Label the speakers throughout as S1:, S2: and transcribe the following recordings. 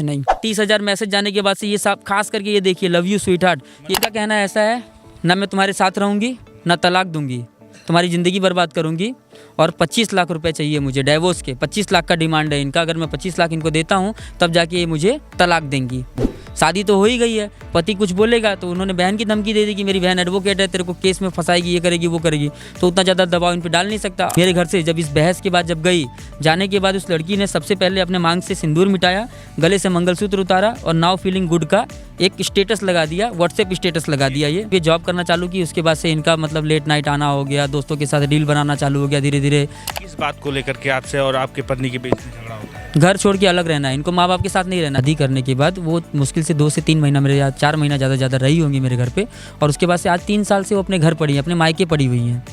S1: नहीं। 30,000 मैसेज जाने के बाद से ये सब, खास करके ये देखिए, लव यू स्वीट हार्ट, इसका कहना ऐसा है, ना मैं तुम्हारे साथ रहूँगी, ना तलाक दूंगी, तुम्हारी ज़िंदगी बर्बाद करूँगी, और 25 लाख रुपए चाहिए मुझे डाइवोर्स के। 25 लाख का डिमांड है इनका। अगर मैं 25 लाख इनको देता हूँ तब जाके ये मुझे तलाक देंगी। शादी तो हो ही गई है, पति कुछ बोलेगा तो उन्होंने बहन की धमकी दे दी कि मेरी बहन एडवोकेट है, तेरे को केस में फंसाएगी, ये करेगी वो करेगी, तो उतना ज़्यादा दबाव इन पर डाल नहीं सकता। मेरे घर से जब इस बहस के बाद जब गई, जाने के बाद उस लड़की ने सबसे पहले अपने मांग से सिंदूर मिटाया, गले से मंगलसूत्र उतारा और नाउ फीलिंग गुड का एक स्टेटस लगा दिया, व्हाट्सएप स्टेटस लगा दिया। ये जॉब करना चालू की, उसके बाद से इनका मतलब लेट नाइट आना हो गया, दोस्तों के साथ डील बनाना चालू हो गया धीरे धीरे।
S2: किस बात को लेकर के आपसे और आपके पत्नी के बीच में झगड़ा होता है?
S1: घर छोड़ के अलग रहना है इनको, माँ बाप के साथ नहीं रहना। शादी करने के बाद वो मुश्किल से 2 से 3 महीना मेरे या 4 महीना ज़्यादा रही होंगी मेरे घर पे, और उसके बाद से आज 3 साल से वो अपने घर पड़ी हैं, अपने मायके पड़ी हुई हैं।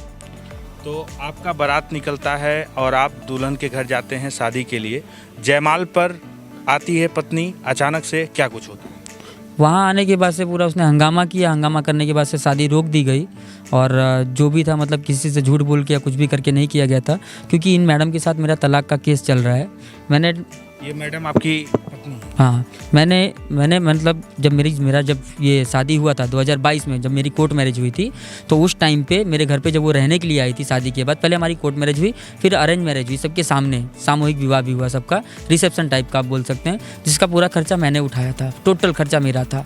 S2: तो आपका बारात निकलता है और आप दुल्हन के घर जाते हैं शादी के लिए। जयमाल पर आती है पत्नी, अचानक से क्या कुछ होता है?
S1: वहाँ आने के बाद से पूरा उसने हंगामा किया। हंगामा करने के बाद से शादी रोक दी गई, और जो भी था मतलब किसी से झूठ बोल के या कुछ भी करके नहीं किया गया था, क्योंकि इन मैडम के साथ मेरा तलाक का केस चल रहा है। मैंने
S2: ये मैडम आपकी पत्नी है?
S1: हाँ, मैंने मतलब जब मेरा जब ये शादी हुआ था 2022 में, जब मेरी कोर्ट मैरिज हुई थी, तो उस टाइम पे मेरे घर पे जब वो रहने के लिए आई थी शादी के बाद, पहले हमारी कोर्ट मैरिज हुई, फिर अरेंज मैरिज हुई, सबके सामने सामूहिक विवाह भी हुआ सबका, रिसेप्शन टाइप का आप बोल सकते हैं, जिसका पूरा खर्चा मैंने उठाया था। टोटल खर्चा मेरा था।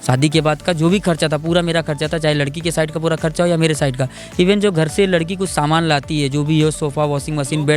S1: शादी के बाद का जो भी खर्चा था पूरा मेरा खर्चा था, चाहे लड़की के साइड का पूरा खर्चा हो या मेरे साइड का। इवन जो घर से लड़की कुछ सामान लाती है, जो भी हो, सोफ़ा, वॉशिंग मशीन, बेड,